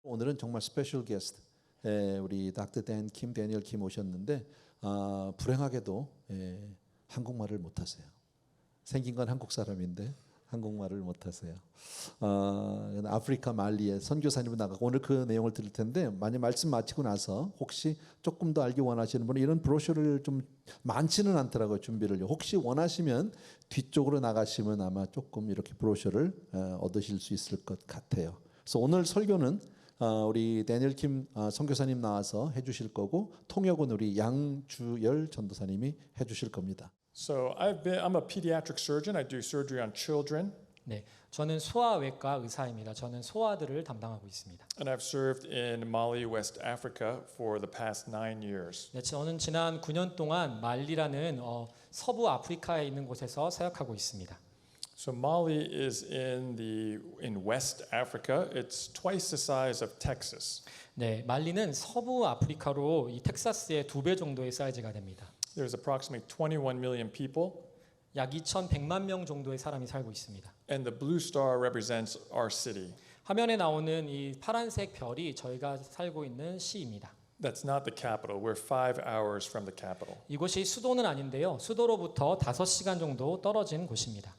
오늘은 정말 스페셜 게스트 우리 닥터 데니얼 킴 오셨는데 불행하게도 한국말을 못하세요. 생긴 건 한국 사람인데 한국말을 못하세요. 아프리카 말리에 선교사님이 나가고 오늘 그 내용을 들을 텐데 만약 말씀 마치고 나서 혹시 조금 더 알기 원하시는 분은 이런 브로셔를 좀 많지는 않더라고요. 준비를 혹시 원하시면 뒤쪽으로 나가시면 아마 조금 이렇게 브로셔를 얻으실 수 있을 것 같아요. 그래서 오늘 설교는 우리 데니얼 킴 선교사님 나와서 해주실 거고 통역은 우리 양주열 전도사님이 해주실 겁니다. So I'm a pediatric surgeon. I do surgery on children. 네, 저는 소아외과 의사입니다. 저는 소아들을 담당하고 있습니다. And I've served in Mali, West Africa for the past 9 years. 네, 저는 지난 9년 동안 말리라는 서부 아프리카에 있는 곳에서 사역하고 있습니다. So Mali is in West Africa. It's twice the size of Texas. 네, 말리는 서부 아프리카로 이 텍사스의 2배 정도의 사이즈가 됩니다. There's approximately 21 million people. 약 2,100만 명 정도의 사람이 살고 있습니다. And the blue star represents our city. 화면에 나오는 이 파란색 별이 저희가 살고 있는 시입니다. That's not the capital. We're 5 hours from the capital. 이곳이 수도는 아닌데요. 수도로부터 5시간 정도 떨어진 곳입니다.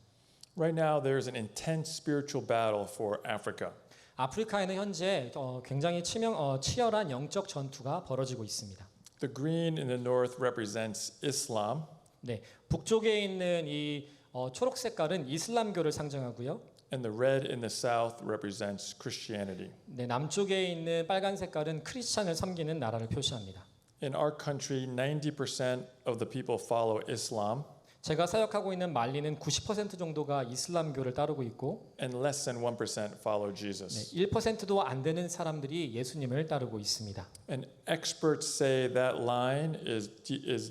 Right now there's an intense spiritual battle for Africa. 아프리카에는 현재 굉장히 치열한 영적 전투가 벌어지고 있습니다. The green in the north represents Islam. 네, 북쪽에 있는 이 초록 색깔은 이슬람교를 상징하고요. And the red in the south represents Christianity. 네, 남쪽에 있는 빨간 색깔은 크리스찬을 섬기는 나라를 표시합니다. In our country, 90% of the people follow Islam. 제가 사역하고 있는 말리는 90% 정도가 이슬람교를 따르고 있고 And less than 1% follow Jesus. 네, 1%도 안 되는 사람들이 예수님을 따르고 있습니다. And experts say that line is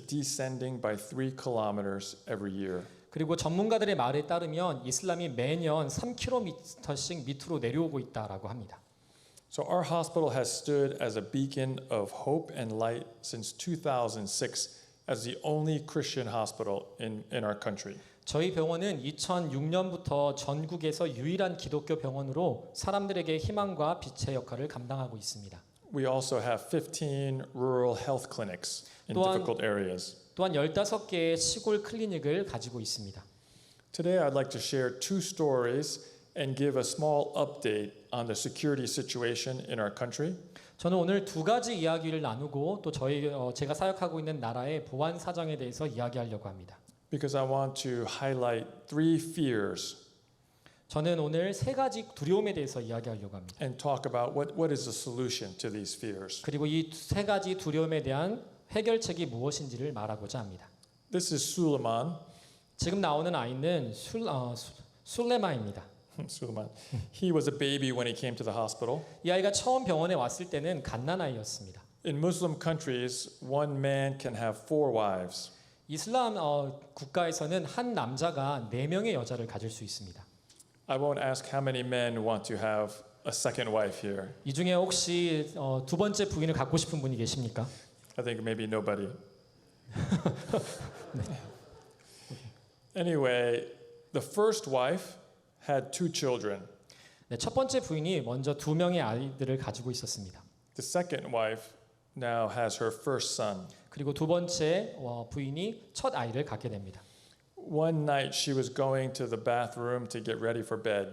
descending by 3 kilometers every year. 그리고 전문가들의 말에 따르면 이슬람이 매년 3km씩 밑으로 내려오고 있다라고 합니다. So our hospital has stood as a beacon of hope and light since 2006 as the only Christian hospital in our country. 저희 병원은 2006년부터 전국에서 유일한 기독교 병원으로 사람들에게 희망과 빛의 역할을 감당하고 있습니다. We also have 15 rural health clinics in difficult areas. 또한 15개의 시골 클리닉을 가지고 있습니다. Today I'd like to share 2 stories and give a small update on the security situation in our country. 저는 오늘 2가지 이야기를 나누고 또 제가 사역하고 있는 나라의 보안 사정에 대해서 이야기하려고 합니다. Because I want to highlight 3 fears. 저는 오늘 3가지 두려움에 대해서 이야기하려고 합니다. And talk about what is the solution to these fears. 그리고 이 3가지 두려움에 대한 해결책이 무엇인지를 말하고자 합니다. This is Suleiman. 지금 나오는 아이는 술레마입니다. Suleiman. He was a baby when he came to the hospital. 이 아이가 처음 병원에 왔을 때는 갓난아이였습니다. In Muslim countries, one man can have 4 wives. 이슬람 국가에서는 한 남자가 4명의 여자를 가질 수 있습니다. I won't ask how many men want to have a second wife here. 이 중에 혹시 2번째 부인을 갖고 싶은 분이 계십니까? I think maybe nobody. Anyway, the first wife had 2 children. 네, 첫 번째 부인이 먼저 2명의 아이들을 가지고 있었습니다. The second wife now has her first son. 그리고 2번째 부인이 첫 아이를 갖게 됩니다. One night she was going to the bathroom to get ready for bed.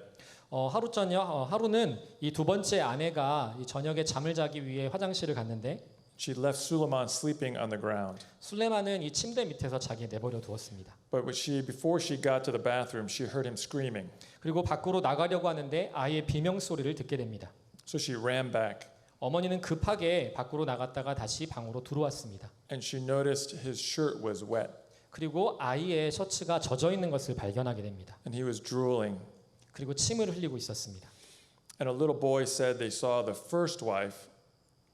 하루는 이 2번째 아내가 이 저녁에 잠을 자기 위해 화장실을 갔는데 She left Suleiman sleeping on the ground. 술레만은 이 침대 밑에서 자기에 내버려 두었습니다. But before she got to the bathroom, she heard him screaming. 그리고 밖으로 나가려고 하는데 아이의 비명 소리를 듣게 됩니다. So she ran back. 어머니는 급하게 밖으로 나갔다가 다시 방으로 들어왔습니다. And she noticed his shirt was wet. 그리고 아이의 셔츠가 젖어 있는 것을 발견하게 됩니다. And he was drooling. 그리고 침을 흘리고 있었습니다. And a little boy said they saw the first wife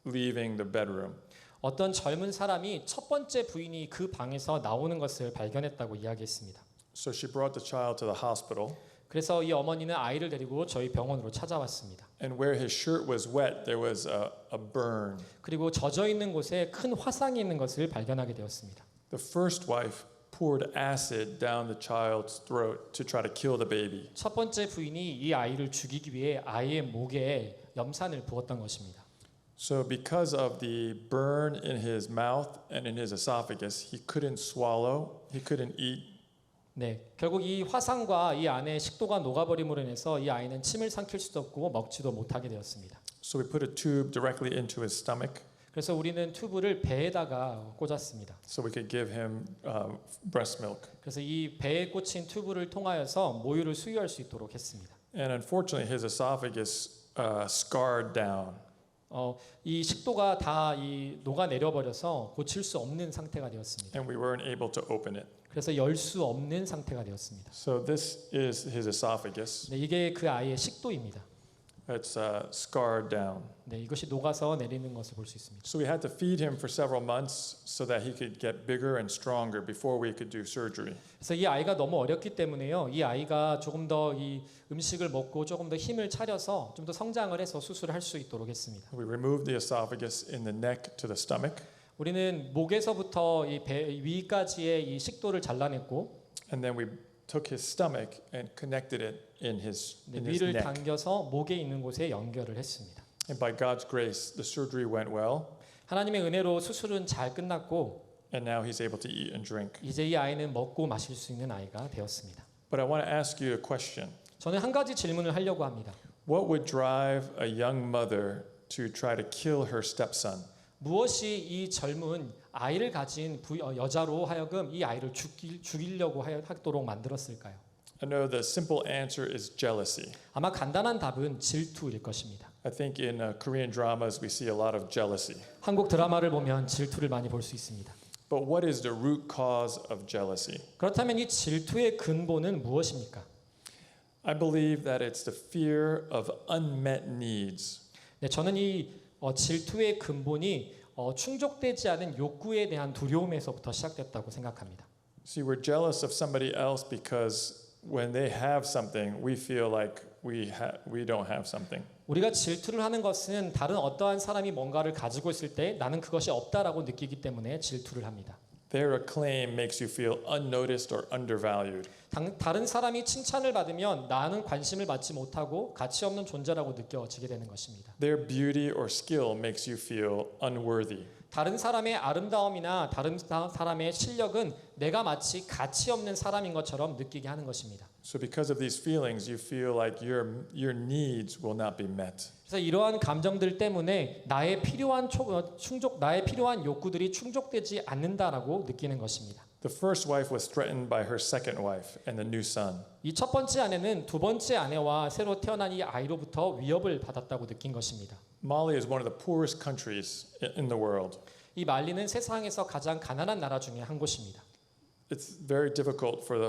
leaving the bedroom. 어떤 젊은 사람이 첫 번째 부인이 그 방에서 나오는 것을 발견했다고 이야기했습니다. So she brought the child to the hospital. 그래서 이 어머니는 아이를 데리고 저희 병원으로 찾아왔습니다. And where his shirt was wet, there was a burn. 그리고 젖어 있는 곳에 큰 화상이 있는 것을 발견하게 되었습니다. The first wife poured acid down the child's throat to try to kill the baby. 첫 번째 부인이 이 아이를 죽이기 위해 아이의 목에 염산을 부었던 것입니다. So because of the burn in his mouth and in his esophagus, he couldn't swallow, he couldn't eat. 네, 결국 이 화상과 이 안에 식도가 녹아버림으로 인해서 이 아이는 침을 삼킬 수도 없고 먹지도 못하게 되었습니다. So we put a tube directly into his stomach 그래서 우리는 튜브를 배에다가 꽂았습니다. so we could give him breast milk. 그래서 이 배에 꽂힌 튜브를 통하여서 모유를 수유할 수 있도록 했습니다. And unfortunately, his esophagus scarred down. 이 식도가 다 이 녹아내려 버려서 고칠 수 없는 상태가 되었습니다. And we weren't able to open it. 그래서 열 수 없는 상태가 되었습니다. So this is his esophagus. 네, 이게 그 아이의 식도입니다. It's scarred down. 네, 이것이 녹아서 내리는 것을 볼 수 있습니다. So we had to feed him for several months so that he could get bigger and stronger before we could do surgery. 그래서 이 아이가 너무 어렸기 때문에요. 이 아이가 조금 더 이 음식을 먹고 조금 더 힘을 차려서 좀 더 성장을 해서 수술을 할 수 있도록 했습니다. We removed the esophagus in the neck to the stomach, 우리는 목에서부터 이 배 위까지의 이 식도를 잘라냈고 and then we took his stomach and connected it in his 위를 neck. 당겨서 목에 있는 곳에 연결을 했습니다. And by God's grace, the surgery went well, 하나님의 은혜로 수술은 잘 끝났고 and now he's able to eat and drink. 이제 이 아이는 먹고 마실 수 있는 아이가 되었습니다. But I want to ask you a question. 저는 한 가지 질문을 하려고 합니다. What would drive a young mother to try to kill her stepson? 무엇이 이 젊은 아이를 가진 여자로 하여금 이 아이를 죽이려고 하도록 만들었을까요? I know the simple answer is jealousy. 아마 간단한 답은 질투일 것입니다. I think in Korean dramas we see a lot of jealousy. 한국 드라마를 보면 질투를 많이 볼 수 있습니다. But what is the root cause of jealousy? 그렇다면 이 질투의 근본은 무엇입니까? I believe that it's the fear of unmet needs. 네, 저는 이 질투의 근본이 충족되지 않은 욕구에 대한 두려움에서부터 시작됐다고 생각합니다. See, we're jealous of somebody else because when they have something, we feel like we don't have something. 우리가 질투를 하는 것은 다른 어떠한 사람이 뭔가를 가지고 있을 때 나는 그것이 없다라고 느끼기 때문에 질투를 합니다. Their acclaim makes you feel unnoticed or undervalued. 다른 사람이 칭찬을 받으면 나는 관심을 받지 못하고 가치 없는 존재라고 느껴지게 되는 것입니다. Their beauty or skill makes you feel unworthy. 다른 사람의 아름다움이나 다른 사람의 실력은 내가 마치 가치 없는 사람인 것처럼 느끼게 하는 것입니다. So because of these feelings, you feel like your needs will not be met. 그래서 이러한 감정들 때문에 나의 필요한 욕구들이 충족되지 않는다라고 느끼는 것입니다. The first wife was threatened by her second wife and the new son. 이 첫 번째 아내는 두 번째 아내와 새로 태어난 이 아이로부터 위협을 받았다고 느낀 것입니다. Mali is one of the poorest countries in the world. 이 말리는 세상에서 가장 가난한 나라 중에 한 곳입니다. It's very difficult for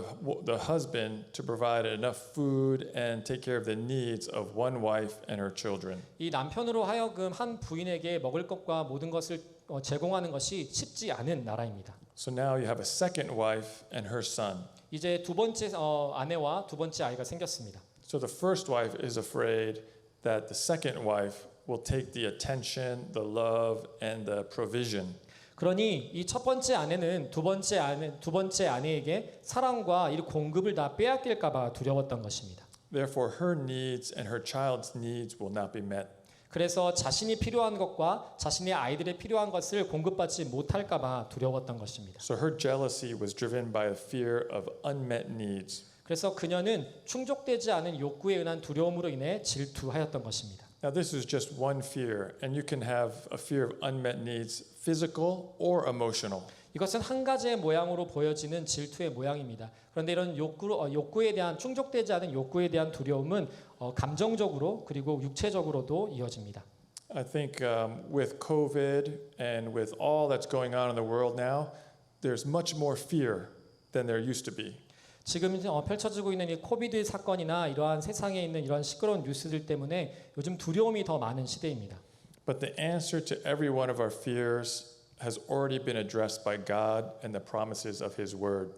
the husband to provide enough food and take care of the needs of one wife and her children. 이 남편으로 하여금 한 부인에게 먹을 것과 모든 것을 제공하는 것이 쉽지 않은 나라입니다. So now you have a second wife and her son. 이제 두 번째 아내와 두 번째 아이가 생겼습니다. So the first wife is afraid that the second wife will take the attention, the love, and the provision. 그러니 이 첫 번째 아내는 두 번째 아내에게 사랑과 이 공급을 다 빼앗길까봐 두려웠던 것입니다. Therefore, her needs and her child's needs will not be met. 그래서 자신이 필요한 것과 자신의 아이들의 필요한 것을 공급받지 못할까봐 두려웠던 것입니다. So her jealousy was driven by a fear of unmet needs. 그래서 그녀는 충족되지 않은 욕구에 의한 두려움으로 인해 질투하였던 것입니다. Now, this is just one fear, and you can have a fear of unmet needs, physical or emotional. 이것은 한 가지의 모양으로 보여지는 질투의 모양입니다. 그런데 이런 욕구에 대한 충족되지 않은 욕구에 대한 두려움은 감정적으로 그리고 육체적으로도 이어집니다. I think with COVID and with all that's going on in the world now, there's much more fear than there used to be. 지금 펼쳐지고 있는 이 코비드 사건이나 이러한 세상에 있는 이러한 시끄러운 뉴스들 때문에 요즘 두려움이 더 많은 시대입니다. But the answer to every one of our fears has already been addressed by God and the promises of His Word.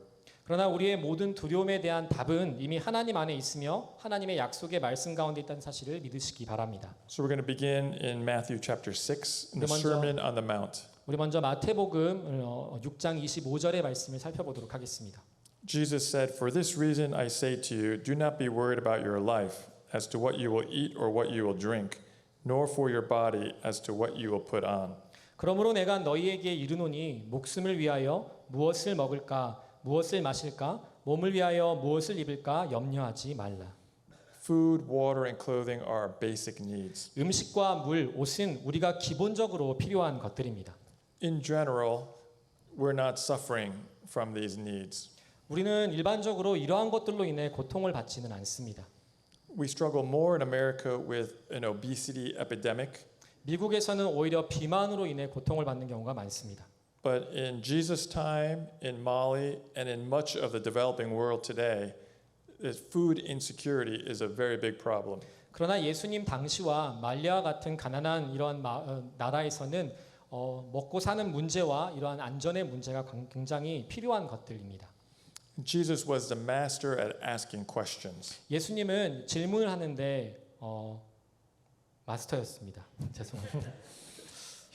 그러나 우리의 모든 두려움에 대한 답은 이미 하나님 안에 있으며 하나님의 약속의 말씀 가운데 있다는 사실을 믿으시기 바랍니다. So we're going to begin in Matthew chapter 6, in the 먼저- Sermon on the Mount. 우리 먼저 마태복음 6장 25절의 말씀을 살펴보도록 하겠습니다. Jesus said, "For this reason I say to you, do not be worried about your life, as to what you will eat or what you will drink, nor for your body as to what you will put on. 그러므로 내가 너희에게 이르노니 목숨을 위하여 무엇을 먹을까 무엇을 마실까 몸을 위하여 무엇을 입을까 염려하지 말라. Food, water, and clothing are our basic needs. 음식과 물, 옷은 우리가 기본적으로 필요한 것들입니다. In general, we're not suffering from these needs. 우리는 일반적으로 이러한 것들로 인해 고통을 받지는 않습니다. We struggle more in America with an obesity epidemic, 미국에서는 오히려 비만으로 인해 고통을 받는 경우가 많습니다. but in Jesus' time, in Mali, and in much of the developing world today, food insecurity is a very big problem. 그러나 예수님 당시와 말리와 같은 가난한 이러한 나라에서는 먹고 사는 문제와 이러한 안전의 문제가 굉장히 필요한 것들입니다. Jesus was the master at asking questions. 예수님은 질문을 하는데 마스터였습니다. 죄송합니다.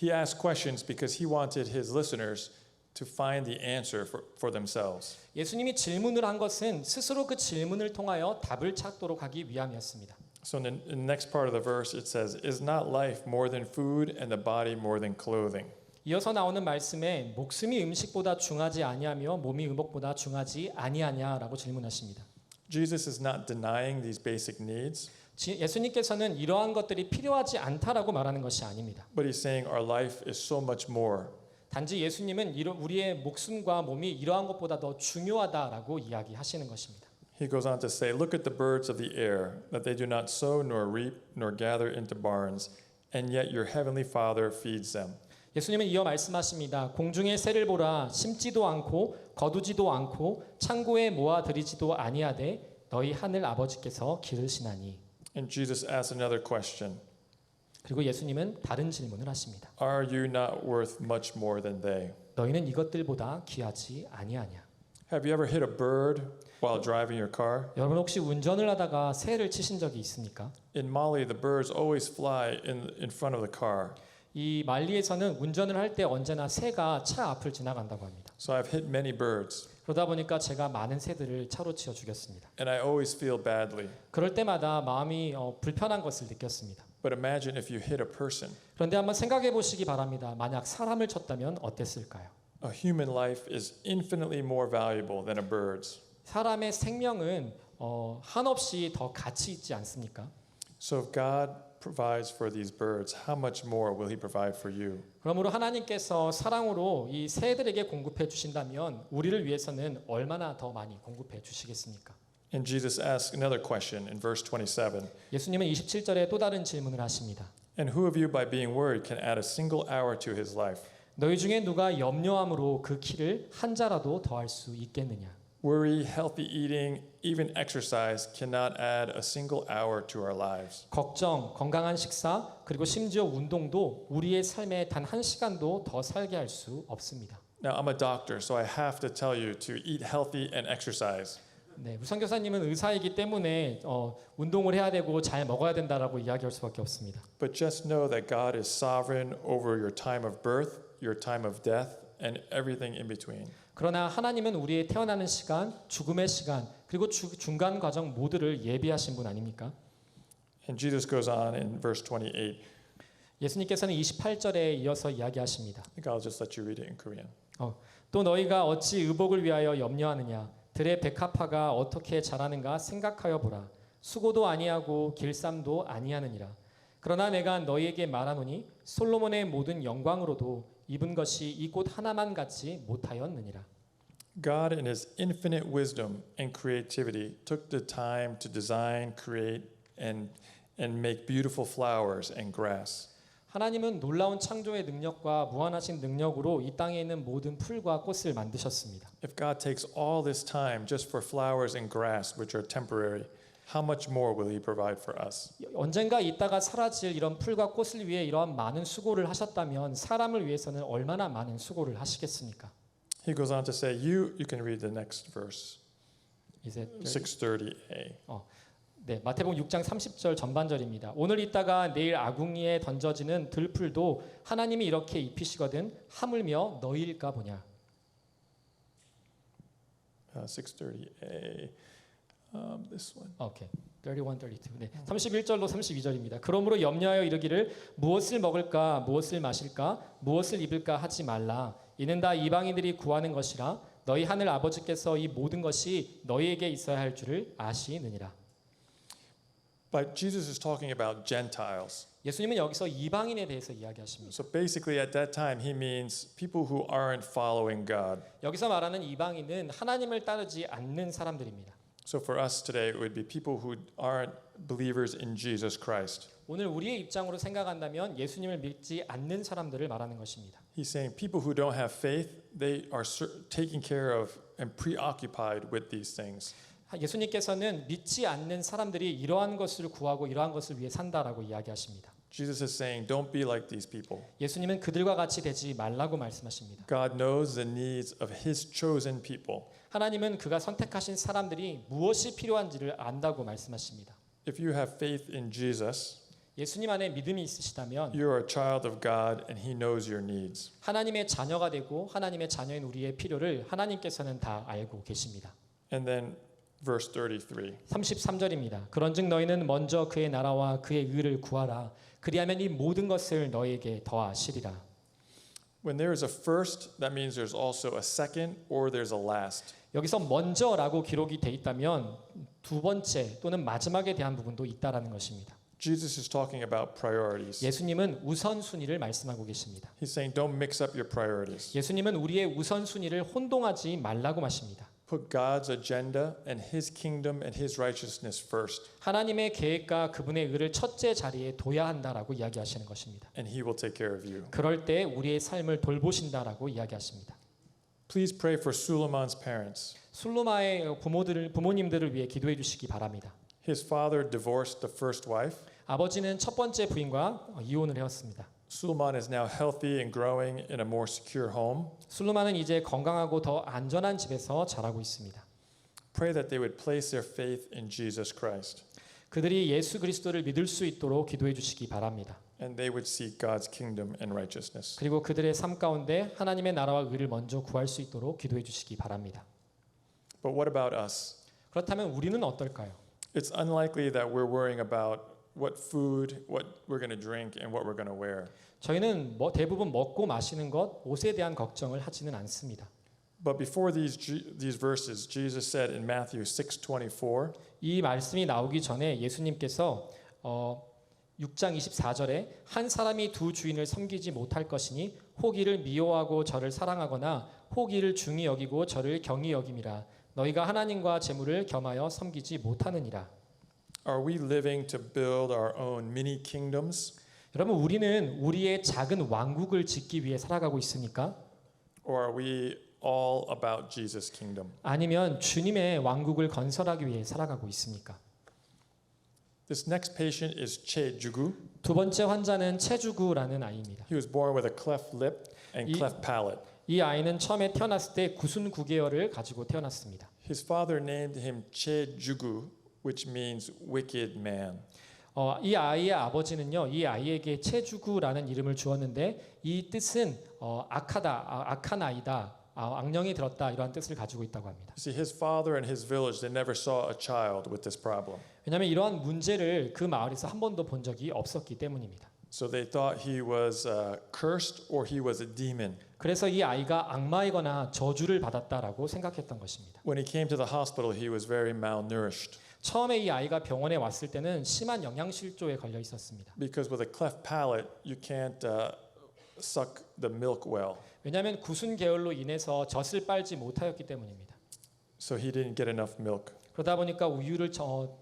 He asked questions because he wanted his listeners to find the answer for themselves. 예수님이 질문을 한 것은 스스로 그 질문을 통하여 답을 찾도록 하기 위함이었습니다. So in the next part of the verse it says, "Is not life more than food and the body more than clothing?" 이어서 나오는 말씀에 목숨이 음식보다 중하지 아니하며 몸이 의복보다 중하지 아니하냐라고 질문하십니다. Jesus is not denying these basic needs, 예수님께서는 이러한 것들이 필요하지 않다라고 말하는 것이 아닙니다. but he's saying our life is so much more. 단지 예수님은 우리의 목숨과 몸이 이러한 것보다 더 중요하다라고 이야기하시는 것입니다. He goes on to say, "Look at the birds of the air, that they do not sow nor reap nor gather into barns, and yet your heavenly Father feeds them." 예수님은 이어 말씀하십니다. 공중의 새를 보라, 심지도 않고 거두지도 않고 창고에 모아들이지도 아니하되 너희 하늘 아버지께서 기르시나니. And Jesus asks another question. 그리고 예수님은 다른 질문을 하십니다. Are you not worth much more than they? 너희는 이것들보다 귀하지 아니하냐. Have you ever hit a bird while driving your car? 여러분 혹시 운전을 하다가 새를 치신 적이 있습니까? In Mali, the birds always fly in front of the car. 이 말리에서는 운전을 할 때 언제나 새가 차 앞을 지나간다고 합니다. So I've hit many birds, 그러다 보니까 제가 많은 새들을 차로 치어 죽였습니다. and I always feel badly. 그럴 때마다 마음이 불편한 것을 느꼈습니다. But imagine if you hit a person. 그런데 한번 생각해 보시기 바랍니다. 만약 사람을 쳤다면 어땠을까요? A human life is infinitely more valuable than a bird's. 사람의 생명은 한없이 더 가치 있지 않습니까? So if God provides for these birds, how much more will He provide for you? 그러므로 하나님께서 사랑으로 이 새들에게 공급해 주신다면 우리를 위해서는 얼마나 더 많이 공급해 주시겠습니까? And Jesus asks another question in verse 27. 예수님은 27절에 또 다른 질문을 하십니다. And who of you by being worried can add a single hour to his life? 너희 중에 누가 염려함으로 그 키를 한 자라도 더할 수 있겠느냐? Worry, healthy eating, even exercise cannot add a single hour to our lives. 걱정, 건강한 식사, 그리고 심지어 운동도 우리의 삶에 단 한 시간도 더 살게 할 수 없습니다. Now, I'm a doctor, so I have to tell you to eat healthy and exercise. 네, 우리 선교사님은 의사이기 때문에 운동을 해야 되고 잘 먹어야 된다라고 이야기할 수밖에 없습니다. But just know that God is sovereign over your time of birth, your time of death, and everything in between. 그러나 하나님은 우리의 태어나는 시간, 죽음의 시간, 그리고 중간 과정 모두를 예비하신 분 아닙니까? And Jesus goes on in verse 28. 예수님께서는 28절에 이어서 이야기하십니다. I think I'll just let you read it in Korean. 또 너희가 어찌 의복을 위하여 염려하느냐? 들의 백합화가 어떻게 자라는가 생각하여 보라. 수고도 아니하고 길쌈도 아니하느니라. 그러나 내가 너희에게 말하노니 솔로몬의 모든 영광으로도 입은 것이 이 꽃 하나만 같지 못하였느니라. God in his infinite wisdom and creativity took the time to design, create, and make beautiful flowers and grass. 하나님은 놀라운 창조의 능력과 무한하신 능력으로 이 땅에 있는 모든 풀과 꽃을 만드셨습니다. If God takes all this time just for flowers and grass, which are temporary, how much more will He provide for us? 언젠가 있다가 사라질 이런 풀과 꽃을 위해 이러한 많은 수고를 하셨다면 사람을 위해서는 얼마나 많은 수고를 하시겠습니까? He goes on to say, you can read the next verse, 이제 630a. 네, 마태복음 6장 30절 전반절입니다. 오늘 있다가 내일 아궁이에 던져지는 들풀도 하나님이 이렇게 입히시거든 하물며 너희일까 보냐. 630a. This one. 오케이. 31, 32. 네. 31절로 32절입니다. 그러므로 염려하여 이르기를 무엇을 먹을까 무엇을 마실까 무엇을 입을까 하지 말라. 이는 다 이방인들이 구하는 것이라 너희 하늘 아버지께서 이 모든 것이 너희에게 있어야 할 줄을 아시느니라. But Jesus is talking about Gentiles. 예수님은 여기서 이방인에 대해서 이야기하십니다. So basically at that time he means people who aren't following God. 여기서 말하는 이방인은 하나님을 따르지 않는 사람들입니다. So for us today it would be people who aren't believers in Jesus Christ. 오늘 우리의 입장으로 생각한다면 예수님을 믿지 않는 사람들을 말하는 것입니다. He's saying people who don't have faith, they are taken care of and preoccupied with these things. 예수님께서는 믿지 않는 사람들이 이러한 것을 구하고 이러한 것을 위해 산다라고 이야기하십니다. Jesus is saying, don't be like these people. 예수님은 그들과 같이 되지 말라고 말씀하십니다. God knows the needs of His chosen people. 하나님은 그가 선택하신 사람들이 무엇이 필요한지를 안다고 말씀하십니다. If you have faith in Jesus, 예수님 안에 믿음이 있으시다면 you are a child of God and He knows your needs. 하나님의 자녀가 되고 하나님의 자녀인 우리의 필요를 하나님께서는 다 알고 계십니다. And then verse 33. 33절입니다. 그런즉 너희는 먼저 그의 나라와 그의 의를 구하라. 그리하면 이 모든 것을 너희에게 더하시리라. When there is a first, that means there's also a second or there's a last. 여기서 먼저라고 기록이 돼 있다면 두 번째 또는 마지막에 대한 부분도 있다라는 것입니다. Jesus is talking about priorities. 예수님은 우선순위를 말씀하고 계십니다. He's saying don't mix up your priorities. 예수님은 우리의 우선순위를 혼동하지 말라고 하십니다. Put God's agenda and His kingdom and His righteousness first, 하나님의 계획과 그분의 의를 첫째 자리에 둬야 한다라고 이야기하시는 것입니다. and He will take care of you. 그럴 때 우리의 삶을 돌보신다라고 이야기하십니다. Please pray for Suleiman's parents. 술루마의 부모님들을 위해 기도해 주시기 바랍니다. His father divorced the first wife. 아버지는 첫 번째 부인과 이혼을 해왔습니다. Suleiman is now healthy and growing in a more secure home. 술루마는 이제 건강하고 더 안전한 집에서 자라고 있습니다. Pray that they would place their faith in Jesus Christ, 그들이 예수 그리스도를 믿을 수 있도록 기도해 주시기 바랍니다. and they would seek God's kingdom and righteousness. 그리고 그들의 삶 가운데 하나님의 나라와 의를 먼저 구할 수 있도록 기도해 주시기 바랍니다. But what about us? 그렇다면 우리는 어떨까요? It's unlikely that we're worrying about what food, what we're going to drink, and what we're going to wear. 저희는 대부분 먹고 마시는 것, 옷에 대한 걱정을 하지는 않습니다. But before these verses, Jesus said in Matthew 6:24, 이 말씀이 나오기 전에 예수님께서 6장 24절에 한 사람이 두 주인을 섬기지 못할 것이니 혹 이를 미워하고 저를 사랑하거나 혹 이를 중히 여기고 저를 경히 여김이라. 너희가 하나님과 재물을 겸하여 섬기지 못하느니라. are we living to build our own mini kingdoms, 여러분 우리는 우리의 작은 왕국을 짓기 위해 살아가고 있습니까? or are we all about Jesus' kingdom? 아니면 주님의 왕국을 건설하기 위해 살아가고 있습니까? This next patient is Che Jugu. 두 번째 환자는 채주구라는 아이입니다. He was born with a cleft lip and 이- cleft palate. 이 아이는 처음에 태어났을 때 구순 구개열을 가지고 태어났습니다. His father named him Che Jugu, which means wicked man. 이 아이의 아버지는요, 이 아이에게 채주구라는 이름을 주었는데 이 뜻은 악한 아이다, 악령이 들었다 이러한 뜻을 가지고 있다고 합니다. You see, his father and his village, they never saw a child with this problem. 왜냐하면 이러한 문제를 그 마을에서 한 번도 본 적이 없었기 때문입니다. So they thought he was cursed or he was a demon. 그래서 이 아이가 악마이거나 저주를 받았다라고 생각했던 것입니다. When he came to the hospital, he was very malnourished 처음에 이 아이가 병원에 왔을 때는 심한 영양실조에 걸려 있었습니다. because with a cleft palate, you can't suck the milk well. 왜냐하면 구순 계열로 인해서 젖을 빨지 못하였기 때문입니다. So he didn't get enough milk. 그러다 보니까 우유를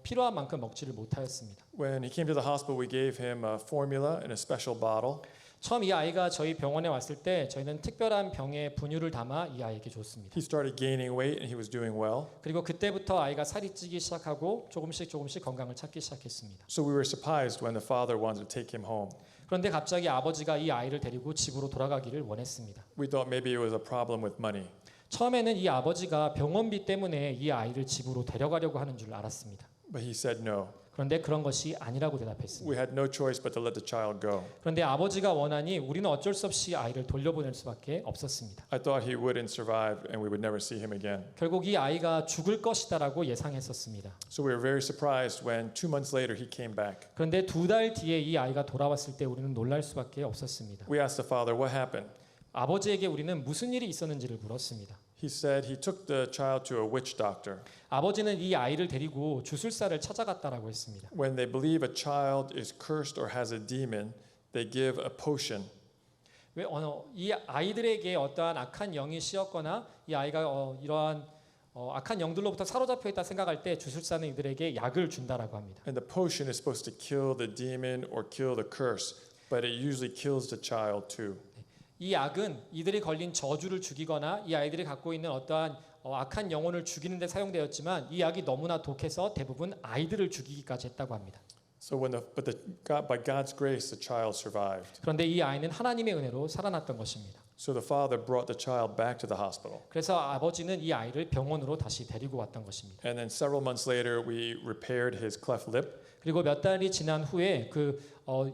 필요한 만큼 먹지를 못하였습니다. When he came to the hospital, we gave him a formula in a special bottle. 처음 이 아이가 저희 병원에 왔을 때 저희는 특별한 병에 분유를 담아 이 아이에게 줬습니다. He started gaining weight and he was doing well. 그리고 그때부터 아이가 살이 찌기 시작하고 조금씩 건강을 찾기 시작했습니다. So we were surprised when the father wanted to take him home. 그런데 갑자기 아버지가 이 아이를 데리고 집으로 돌아가기를 원했습니다. We thought maybe it was a problem with money. 처음에는 이 아버지가 병원비 때문에 이 아이를 집으로 데려가려고 하는 줄 알았습니다. But he said no. 그런데 그런 것이 아니라고 대답했습니다. We had no choice but to let the child go. 그런데 아버지가 원하니 우리는 어쩔 수 없이 아이를 돌려보낼 수밖에 없었습니다. I thought he wouldn't survive and we would never see him again. 결국 이 아이가 죽을 것이다라고 예상했었습니다. So we were very surprised when 2 months later he came back. 그런데 2달 뒤에 이 아이가 돌아왔을 때 우리는 놀랄 수밖에 없었습니다. We asked the father, what happened? 아버지에게 우리는 무슨 일이 있었는지를 물었습니다. He said he took the child to a witch doctor. 아버지는 이 아이를 데리고 주술사를 찾아갔다라고 했습니다. When they believe a child is cursed or has a demon, they give a potion. 이 아이들에게 어떠한 악한 영이 씌었거나 이 아이가 이러한 악한 영들로부터 사로잡혀 있다 생각할 때 주술사는 이들에게 약을 준다라고 합니다. And the potion is supposed to kill the demon or kill the curse, but it usually kills the child too. 이 약은 이들이 걸린 저주를 죽이거나 이 아이들이 갖고 있는 어떠한 악한 영혼을 죽이는 데 사용되었지만 이 약이 너무나 독해서 대부분 아이들을 죽이기까지 했다고 합니다. So by God's grace, the child survived. 그런데 이 아이는 하나님의 은혜로 살아났던 것입니다. So the father brought the child back to the hospital. 그래서 아버지는 이 아이를 병원으로 다시 데리고 왔던 것입니다. And then several months later, we repaired his cleft lip. 그리고 몇 달이 지난 후에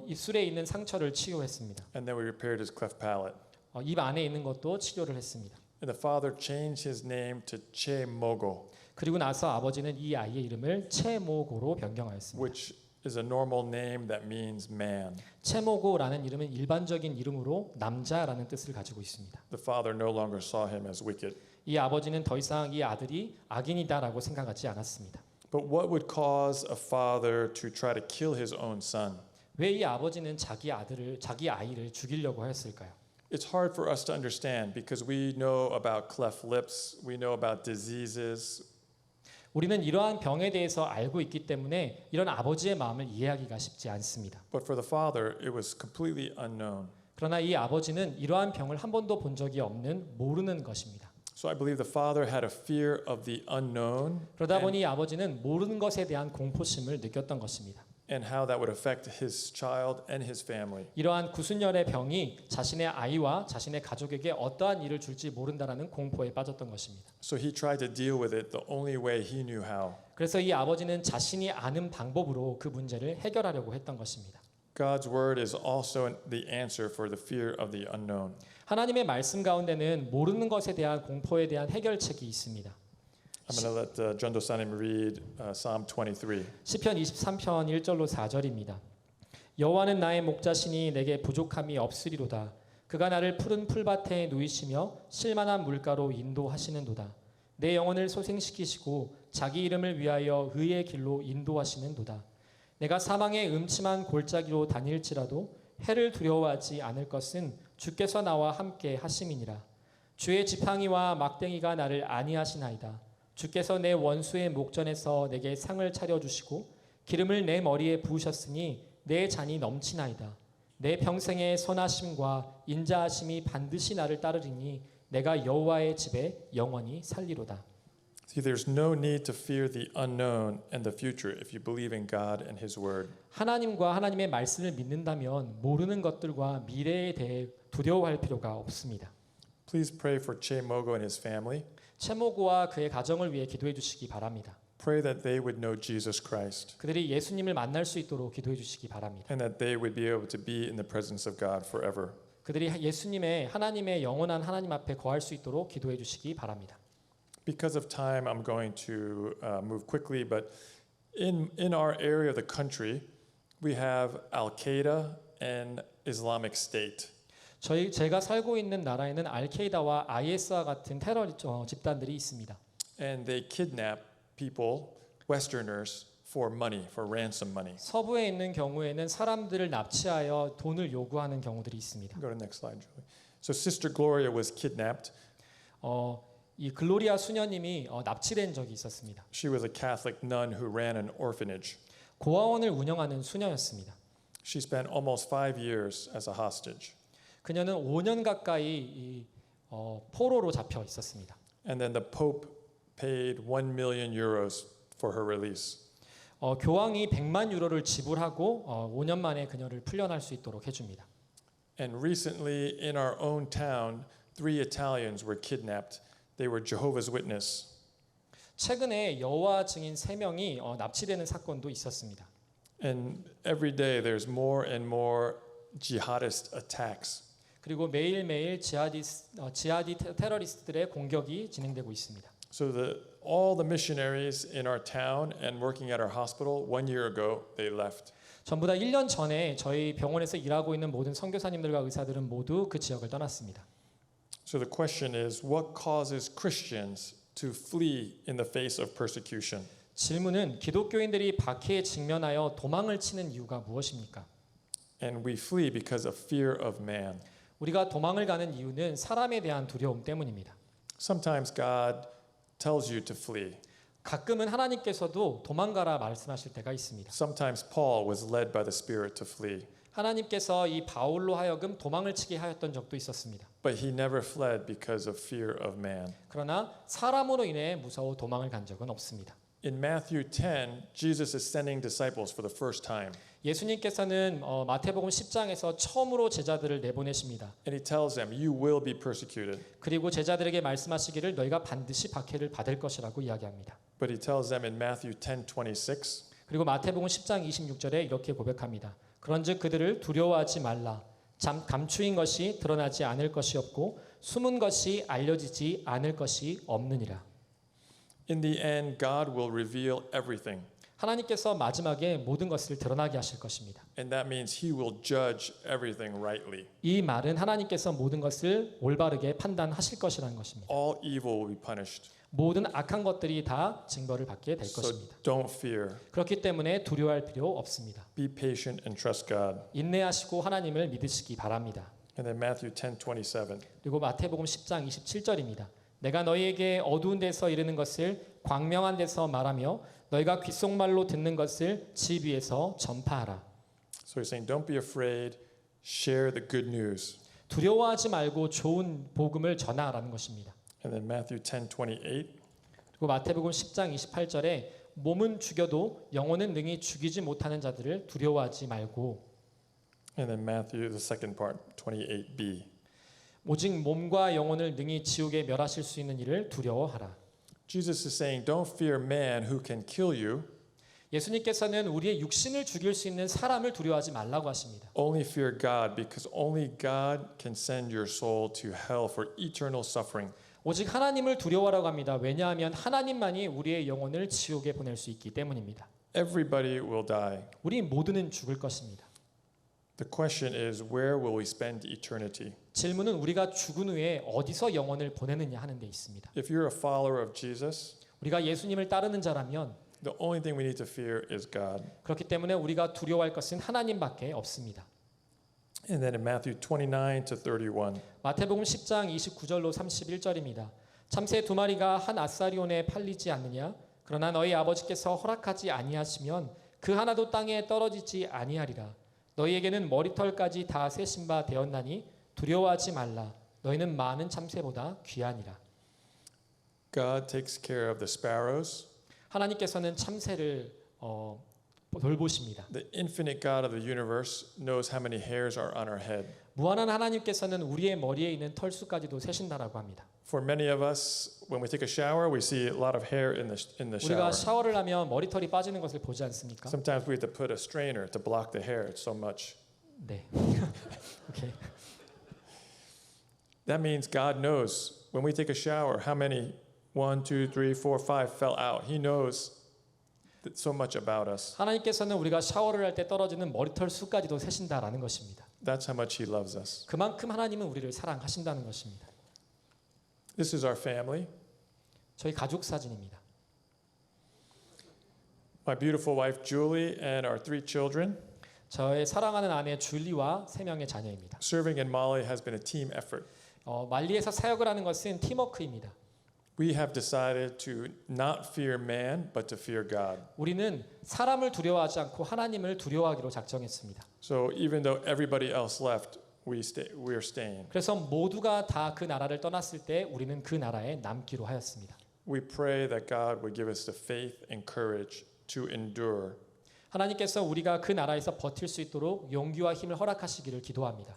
입술에 있는 상처를 치유했습니다. And then we repaired his cleft palate. 입 안에 있는 것도 치료를 했습니다. And the father changed his name to Che Mogo, 그리고 나서 아버지는 이 아이의 이름을 채모고로 변경하였습니다. which is a normal name that means man. 채모고라는 이름은 일반적인 이름으로 남자라는 뜻을 가지고 있습니다. The father no longer saw him as wicked. 이 아버지는 더 이상 이 아들이 악인이다라고 생각하지 않았습니다. But what would cause a father to try to kill his own son? 왜 이 아버지는 자기 아이를 죽이려고 했을까요? It's hard for us to understand because we know about cleft lips, we know about diseases. 우리는 이러한 병에 대해서 알고 있기 때문에 이런 아버지의 마음을 이해하기가 쉽지 않습니다. But for the father, it was completely unknown. 그러나 이 아버지는 이러한 병을 한 번도 본 적이 없는 모르는 것입니다. So I believe the father had a fear of the unknown 그러다 보니 이 아버지는 모르는 것에 대한 공포심을 느꼈던 것입니다. and how that would affect his child and his family. 이러한 구순열의 병이 자신의 아이와 자신의 가족에게 어떠한 일을 줄지 모른다라는 공포에 빠졌던 것입니다. So he tried to deal with it the only way he knew how. 그래서 이 아버지는 자신이 아는 방법으로 그 문제를 해결하려고 했던 것입니다. God's word is also the answer for the fear of the unknown. 하나님의 말씀 가운데는 모르는 것에 대한 공포에 대한 해결책이 있습니다. I'm going to let John Dosanim read Psalm 23. 시편 23편 1절로 4절입니다. 여호와는 나의 목자시니 내게 부족함이 없으리로다. 그가 나를 푸른 풀밭에 누이시며 실만한 물가로 인도하시는도다. 내 영혼을 소생시키시고 자기 이름을 위하여 의의 길로 인도하시는도다. 내가 사망의 음침한 골짜기로 다닐지라도 해를 두려워하지 않을 것은 주께서 나와 함께 하심이니라. 주의 지팡이와 막대기가 나를 안위하시나이다. 주께서 내 원수의 목전에서 내게 상을 차려주시고 기름을 내 머리에 부으셨으니 내 잔이 넘치나이다. 내 평생의 선하심과 인자하심이 반드시 나를 따르리니 내가 여호와의 집에 영원히 살리로다. See, there's no need to fear the unknown and the future if you believe in God and His Word. 하나님과 하나님의 말씀을 믿는다면 모르는 것들과 미래에 대해 두려워할 필요가 없습니다. Please pray for Che Mogo and his family. 채모고와 그의 가정을 위해 기도해 주시기 바랍니다. Pray that they would know Jesus Christ 그들이 예수님을 만날 수 있도록 기도해 주시기 바랍니다. and that they would be able to be in the presence of God forever. 그들이 예수님의 하나님의 영원한 하나님 앞에 거할 수 있도록 기도해 주시기 바랍니다. Because of time, I'm going to move quickly, but in our area of the country, we have Al-Qaeda and Islamic State. 제가 살고 있는 나라에는 알케이다와 IS와 같은 테러 집단들이 있습니다. And they kidnap people, Westerners, for money, for ransom money. 서부에 있는 경우에는 사람들을 납치하여 돈을 요구하는 경우들이 있습니다. Go to the next slide, Julie. So Sister Gloria was kidnapped. 이 글로리아 수녀님이 납치된 적이 있었습니다. She was a Catholic nun who ran an orphanage. 고아원을 운영하는 수녀였습니다. She spent almost 5 years as a hostage. 그녀는 5년 가까이 포로로 잡혀 있었습니다. And then the Pope paid 1 million euros for her release. 교황이 100만 유로를 지불하고 5년 만에 그녀를 풀려날 수 있도록 해줍니다. And recently in our own town, 3 Italians were kidnapped. They were Jehovah's Witness. 최근에 여호와 증인 3명이 납치되는 사건도 있었습니다. And every day there's more and more jihadist attacks. 그리고 매일매일 지하디 테러리스트들의 공격이 진행되고 있습니다. So all the missionaries in our town and working at our hospital 1 year ago, they left. 전부 다 1년 전에 저희 병원에서 일하고 있는 모든 선교사님들과 의사들은 모두 그 지역을 떠났습니다. So the question is, what causes Christians to flee in the face of persecution? 질문은 기독교인들이 박해에 직면하여 도망을 치는 이유가 무엇입니까? And we flee because of fear of man. 우리가 도망을 가는 이유는 사람에 대한 두려움 때문입니다. Sometimes God tells you to flee. 가끔은 하나님께서도 도망가라 말씀하실 때가 있습니다. Sometimes Paul was led by the Spirit to flee, 하나님께서 이 바울로 하여금 도망을 치게 하였던 적도 있었습니다. but he never fled because of fear of man. 그러나 사람으로 인해 무서워 도망을 간 적은 없습니다. In Matthew 10, Jesus is sending disciples for the first time, 예수님께서는 마태복음 10장에서 처음으로 제자들을 내보내십니다. and he tells them, "You will be persecuted." 그리고 제자들에게 말씀하시기를 너희가 반드시 박해를 받을 것이라고 이야기합니다. But he tells them in Matthew 10:26, 그리고 마태복음 10장 26절에 이렇게 고백합니다. 그런즉 그들을 두려워하지 말라. 감추인 것이 드러나지 않을 것이 없고 숨은 것이 알려지지 않을 것이 없느니라. in the end, God will reveal everything, 하나님께서 마지막에 모든 것을 드러나게 하실 것입니다. and that means he will judge everything rightly. 이 말은 하나님께서 모든 것을 올바르게 판단하실 것이라는 것입니다. All evil will be punished. 모든 악한 것들이 다 징벌을 받게 될 So 것입니다. don't fear. 그렇기 때문에 두려워할 필요 없습니다. Be patient and trust God. 인내하시고 하나님을 믿으시기 바랍니다. And then Matthew 10:27. 그리고 마태복음 10장 27절입니다. 내가 너희에게 어두운 데서 이르는 것을 광명한 데서 말하며 너희가 귓속말로 듣는 것을 집 위에서 전파하라. So he's saying, don't be afraid, share the good news. 두려워하지 말고 좋은 복음을 전하라는 것입니다. And then Matthew 10:28. 그리고 마태복음 10장 28절에 몸은 죽여도 영혼은 능히 죽이지 못하는 자들을 두려워하지 말고, And then Matthew, the second part, 28b. 오직 몸과 영혼을 능히 지옥에 멸하실 수 있는 일을 두려워하라. Jesus is saying, don't fear man who can kill you. 예수님께서는 우리의 육신을 죽일 수 있는 사람을 두려워하지 말라고 하십니다. Only fear God, because only God can send your soul to hell for eternal suffering. 오직 하나님을 두려워하라고 합니다. 왜냐하면 하나님만이 우리의 영혼을 지옥에 보낼 수 있기 때문입니다. Everybody will die. 우리 모두는 죽을 것입니다. The question is, where will we spend eternity? 질문은 우리가 죽은 후에 어디서 영혼을 보내느냐 하는 데 있습니다. If you're a follower of Jesus, 우리가 예수님을 따르는 자라면 the only thing we need to fear is God. 그렇기 때문에 우리가 두려워할 것은 하나님밖에 없습니다. And then in Matthew 29 to 31. 마태복음 10장 29절로 31절입니다. 참새 두 마리가 한 아사리온에 팔리지 않느냐? 그러나 너희 아버지께서 허락하지 아니하시면 그 하나도 땅에 떨어지지 아니하리라. 너희에게는 머리털까지 다 세신 바 되었나니 두려워하지 말라. 너희는 많은 참새보다 귀하니라. God takes care of the sparrows. 하나님께서는 참새를 돌보십니다. The infinite God of the universe knows how many hairs are on our head. 무한한 하나님께서는 우리의 머리에 있는 털수까지도 세신다라고 합니다. For many of us, when we take a shower, we see a lot of hair in the 우리가 shower. 샤워를 하면 머리털이 빠지는 것을 보지 않습니까? Sometimes we have to put a strainer to block the hair. It's so much. 네. 오케이. That means God knows when we take a shower how many 1, 2, 3, 4, 5 fell out. He knows so much about us. 하나님께서는 우리가 샤워를 할 때 떨어지는 머리털 수까지도 세신다라는 것입니다. That's how much He loves us. 그만큼 하나님은 우리를 사랑하신다는 것입니다. This is our family. 저희 가족 사진입니다. My beautiful wife Julie and our 3 children. 저의 사랑하는 아내 줄리와 3명의 자녀입니다. Serving in Mali has been a team effort. 말리에서 사역을 하는 것은 팀워크입니다. We have decided to not fear man, but to fear God. 우리는 사람을 두려워하지 않고 하나님을 두려워하기로 작정했습니다. So even though everybody else left, we're staying. 그래서 모두가 다 그 나라를 떠났을 때 우리는 그 나라에 남기로 하였습니다. We pray that God would give us the faith and courage to endure. 하나님께서 우리가 그 나라에서 버틸 수 있도록 용기와 힘을 허락하시기를 기도합니다.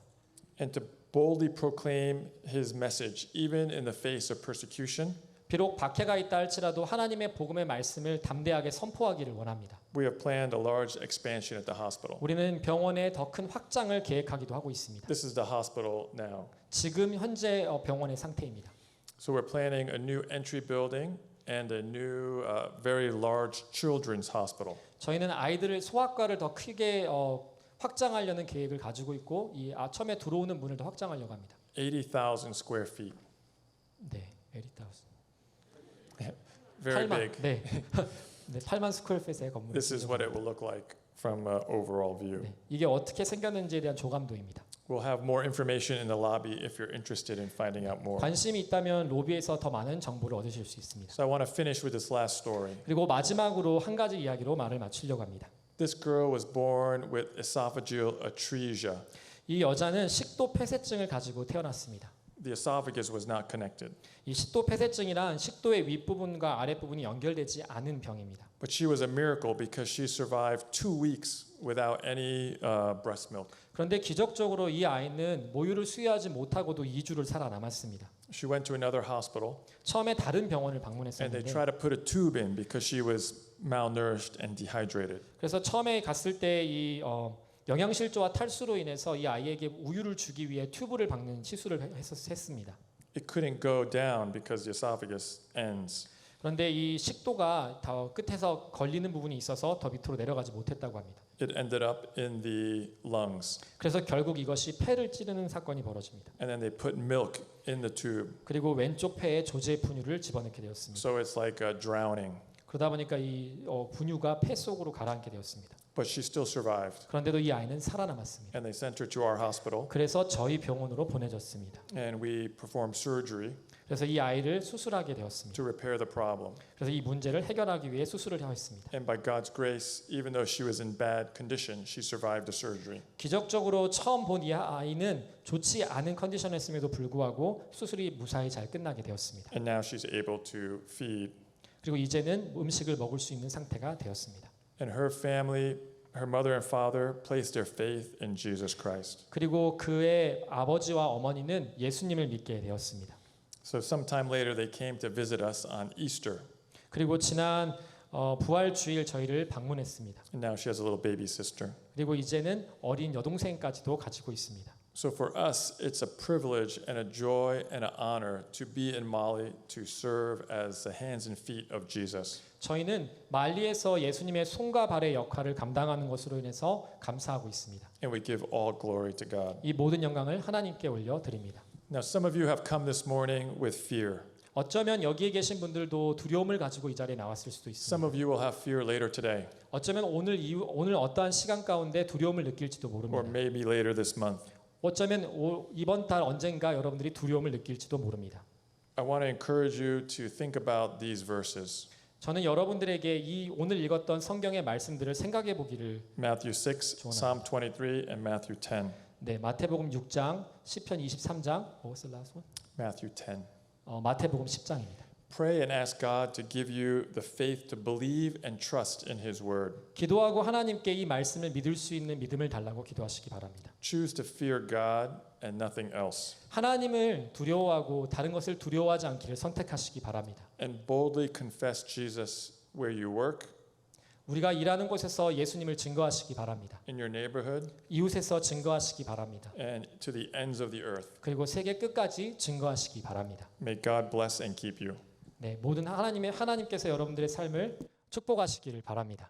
And to boldly proclaim His message, even in the face of persecution. 비록 박해가 있다 할지라도 하나님의 복음의 말씀을 담대하게 선포하기를 원합니다. We have planned a large expansion at the hospital. 우리는 병원의 더 큰 확장을 계획하기도 하고 있습니다. This is the hospital now. 지금 현재 병원의 상태입니다. So we're planning a new entry building and a new very large children's hospital. 저희는 아이들을 소아과를 더 크게 확장하려는 계획을 가지고 있고 이 처음에 들어오는 문을 더 확장하려고 합니다. 80,000 square feet. 네, 80,000. Very 8만, big. 네. 네, 8만 스퀘어핏의 건물. This is what it will look like from an overall view. 네, 이게 어떻게 생겼는지에 대한 조감도입니다. We'll have more information in the lobby if you're interested in finding out more. 관심이 있다면 로비에서 더 많은 정보를 얻으실 수 있습니다. So I want to finish with this last story. 그리고 마지막으로 한 가지 이야기로 말을 마치려고 합니다. This girl was born with esophageal atresia. 이 여자는 식도 폐쇄증을 가지고 태어났습니다. The esophagus was not connected, 이 식도 폐쇄증이란 식도의 윗부분과 아랫부분이 연결되지 않은 병입니다. but she was a miracle because she survived 2 weeks without any breast milk. 그런데 기적적으로 이 아이는 모유를 수유하지 못하고도 2주를 살아남았습니다. She went to another hospital 처음에 다른 병원을 and they 방문했었는데 tried to put a tube in because she was malnourished and dehydrated. 그래서 처음에 갔을 때 이 영양실조와 탈수로 인해서 이 아이에게 우유를 주기 위해 튜브를 박는 시술을 했습니다. It couldn't go down because the esophagus ends. 그런데 이 식도가 더 끝에서 걸리는 부분이 있어서 더 밑으로 내려가지 못했다고 합니다. It ended up in the lungs. 그래서 결국 이것이 폐를 찌르는 사건이 벌어집니다. And then they put milk in the tube. 그리고 왼쪽 폐에 조제 분유를 집어넣게 되었습니다. So it's like drowning. 그러다 보니까 이 분유가 폐 속으로 가라앉게 되었습니다. But she still survived. 그런데도 이 아이는 살아남았습니다. And they sent her to our hospital. 그래서 저희 병원으로 보내졌습니다. And we performed surgery 그래서 이 아이를 수술하게 되었습니다. to repair the problem. 그래서 이 문제를 해결하기 위해 수술을 했습니다. And by God's grace, even though she was in bad condition, she survived the surgery. 기적적으로 처음 본 이 아이는 좋지 않은 컨디션이었음에도 불구하고 수술이 무사히 잘 끝나게 되었습니다. And now she's able to feed. 그리고 이제는 음식을 먹을 수 있는 상태가 되었습니다. And her family, her mother and father, placed their faith in Jesus Christ. 그리고 그의 아버지와 어머니는 예수님을 믿게 되었습니다. So sometime later, they came to visit us on Easter. 그리고 지난 부활 주일 저희를 방문했습니다. And now she has a little baby sister. 그리고 이제는 어린 여동생까지도 가지고 있습니다. So for us, it's a privilege and a joy and an honor to be in Mali to serve as the hands and feet of Jesus. 저희는 말리에서 예수님의 손과 발의 역할을 감당하는 것으로 인해서 감사하고 있습니다. And we give all glory to God. 이 모든 영광을 하나님께 올려드립니다. Now, some of you have come this morning with fear. 어쩌면 여기에 계신 분들도 두려움을 가지고 이 자리에 나왔을 수도 있습니다. Some of you will have fear later today, 어쩌면 오늘 어떠한 시간 가운데 두려움을 느낄지도 or 모릅니다. maybe later this month. 어쩌면 이번 달 언젠가 여러분들이 두려움을 느낄지도 모릅니다. I want to encourage you to think about these verses. 저는 여러분들에게 이 오늘 읽었던 성경의 말씀들을 생각해 보기를 Matthew 6, Psalm 23, and Matthew 10. 네, 마태복음 6장, 시편 23장, what was the last one? Matthew 10. 마태복음 10장입니다. Pray and ask God to give you the faith to believe and trust in His word. 기도하고 하나님께 이 말씀을 믿을 수 있는 믿음을 달라고 기도하시기 바랍니다. Choose to fear God and nothing else. 하나님을 두려워하고 다른 것을 두려워하지 않기를 선택하시기 바랍니다. And boldly confess Jesus where you work, 우리가 일하는 곳에서 예수님을 증거하시기 바랍니다. in your neighborhood, 이웃에서 증거하시기 바랍니다. and to the ends of the earth. 그리고 세계 끝까지 증거하시기 바랍니다. May God bless and keep you. 네, 모든 하나님께서 여러분들의 삶을 축복하시기를 바랍니다.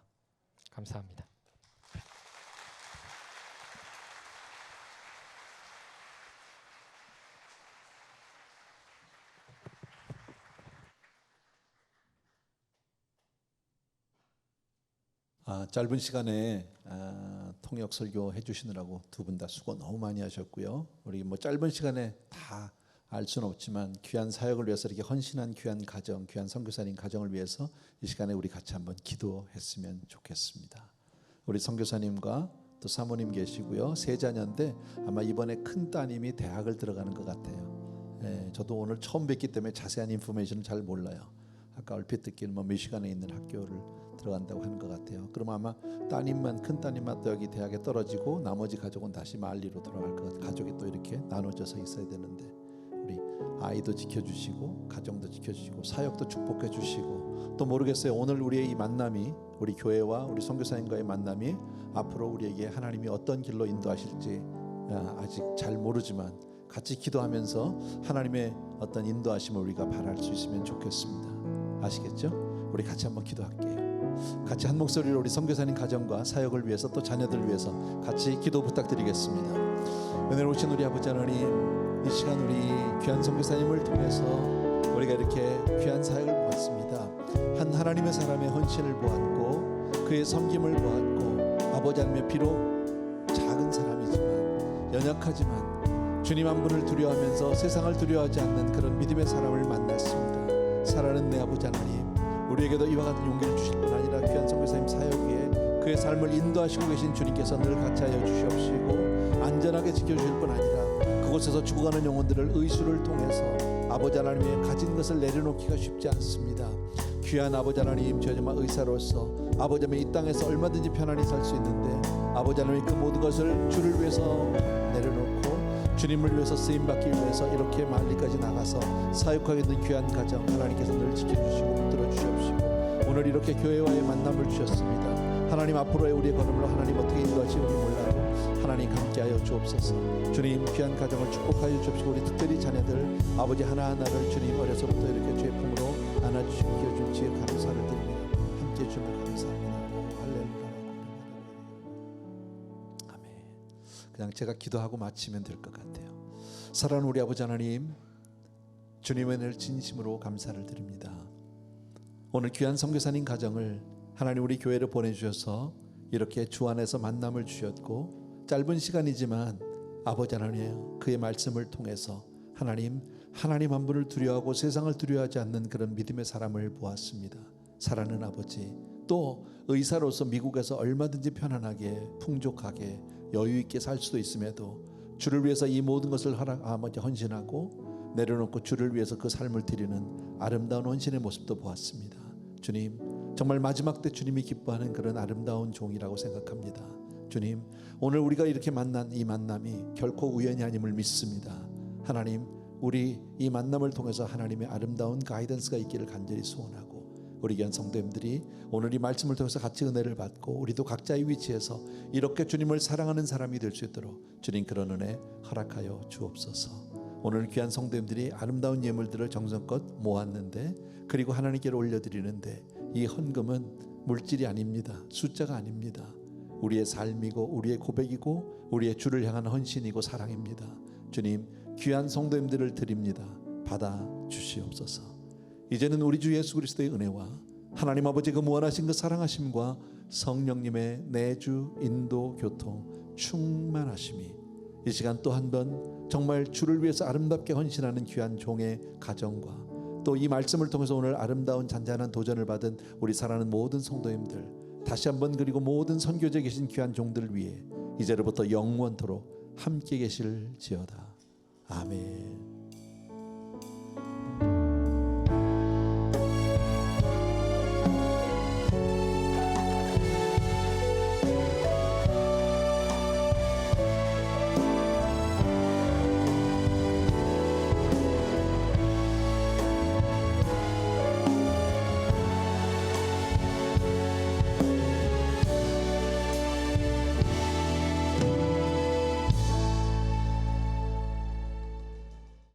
감사합니다. 짧은 시간에 통역 설교 해주시느라고 두 분 다 수고 너무 많이 하셨고요. 우리 짧은 시간에 다 알 수는 없지만 귀한 사역을 위해서 이렇게 헌신한 귀한 가정, 귀한 선교사님 가정을 위해서 이 시간에 우리 같이 한번 기도했으면 좋겠습니다. 우리 선교사님과 또 사모님 계시고요. 세 자녀인데 아마 이번에 큰 따님이 대학을 들어가는 것 같아요. 저도 오늘 처음 뵙기 때문에 자세한 인포메이션은 잘 몰라요. 아까 얼핏 듣기는 미시간에 있는 학교를 들어간다고 하는 것 같아요. 그럼 아마 따님만 큰 따님만 또 여기 대학에 떨어지고 나머지 가족은 다시 말리로 돌아갈 것 같아요. 가족이 또 이렇게 나눠져서 있어야 되는데 우리 아이도 지켜주시고 가정도 지켜주시고 사역도 축복해 주시고 또 모르겠어요. 오늘 우리의 이 만남이 우리 교회와 우리 선교사님과의 만남이 앞으로 우리에게 하나님이 어떤 길로 인도하실지 아직 잘 모르지만 같이 기도하면서 하나님의 어떤 인도하심을 우리가 바랄 수 있으면 좋겠습니다. 아시겠죠? 우리 같이 한번 기도할게요. 같이 한 목소리로 우리 선교사님 가정과 사역을 위해서 또 자녀들을 위해서 같이 기도 부탁드리겠습니다. 은혜로우신 우리 아버지 하나님, 이 시간 우리 귀한 선교사님을 통해서 우리가 이렇게 귀한 사역을 보았습니다. 한 하나님의 사람의 헌신을 보았고 그의 섬김을 보았고 아버지 하나님의 비록 작은 사람이지만 연약하지만 주님 한 분을 두려워하면서 세상을 두려워하지 않는 그런 믿음의 사람을 만났습니다. 사랑하는 내 아버지 하나님, 우리에게도 이와 같은 용기를 주실 뿐 아니라 귀한 선교사님 사역에 그의 삶을 인도하시고 계신 주님께서 늘 같이하여 주시옵시고 안전하게 지켜주실 뿐 아니라 그곳에서 죽어가는 영혼들을 의수를 통해서 아버지 하나님의 가진 것을 내려놓기가 쉽지 않습니다. 귀한 아버지 하나님, 저 정말 의사로서 아버지 하나님 이 땅에서 얼마든지 편안히 살 수 있는데 아버지 하나님 그 모든 것을 주를 위해서 내려놓고 주님을 위해서 쓰임받기 위해서 이렇게 만리까지 나가서 사역하게 된 귀한 가정 하나님께서 늘 지켜주시고 붙들어 주시옵시고 오늘 이렇게 교회와의 만남을 주셨습니다. 하나님 앞으로의 우리의 걸음으로 하나님 어떻게 인도하실지 몰라도 하나님 함께하여 주옵소서. 주님 귀한 가정을 축복하여 주옵시고 우리 특별히 자녀들 아버지 하나하나를 주님 어려서부터 이렇게 죄 품으로 안아주시고 키워준 지혜 감사를 드립니다. 함께해 주시면 감사합니다. 할렐루야. 아멘. 그냥 제가 기도하고 마치면 될 것 같아요. 사랑하는 우리 아버지 하나님, 주님의 늘 진심으로 감사를 드립니다. 오늘 귀한 선교사님 가정을 하나님 우리 교회를 보내주셔서 이렇게 주 안에서 만남을 주셨고 짧은 시간이지만 아버지 하나님 그의 말씀을 통해서 하나님 한 분을 두려워하고 세상을 두려워하지 않는 그런 믿음의 사람을 보았습니다. 사랑하는 아버지, 또 의사로서 미국에서 얼마든지 편안하게 풍족하게 여유 있게 살 수도 있음에도 주를 위해서 이 모든 것을 헌신하고 내려놓고 주를 위해서 그 삶을 드리는 아름다운 헌신의 모습도 보았습니다. 주님, 정말 마지막 때 주님이 기뻐하는 그런 아름다운 종이라고 생각합니다. 주님, 오늘 우리가 이렇게 만난 이 만남이 결코 우연이 아님을 믿습니다. 하나님, 우리 이 만남을 통해서 하나님의 아름다운 가이던스가 있기를 간절히 소원하고 우리 귀한 성도님들이 오늘 이 말씀을 통해서 같이 은혜를 받고 우리도 각자의 위치에서 이렇게 주님을 사랑하는 사람이 될 수 있도록 주님 그런 은혜 허락하여 주옵소서. 오늘 귀한 성도님들이 아름다운 예물들을 정성껏 모았는데 그리고 하나님께로 올려드리는데 이 헌금은 물질이 아닙니다. 숫자가 아닙니다. 우리의 삶이고 우리의 고백이고 우리의 주를 향한 헌신이고 사랑입니다. 주님, 귀한 성도님들을 드립니다. 받아 주시옵소서. 이제는 우리 주 예수 그리스도의 은혜와 하나님 아버지 그 무한하신 그 사랑하심과 성령님의 내주 인도 교통 충만하심이 이 시간 또 한 번 정말 주를 위해서 아름답게 헌신하는 귀한 종의 가정과 또 이 말씀을 통해서 오늘 아름다운 잔잔한 도전을 받은 우리 사랑하는 모든 성도님들 다시 한번 그리고 모든 선교지에 계신 귀한 종들을 위해 이제로부터 영원토록 함께 계실지어다. 아멘.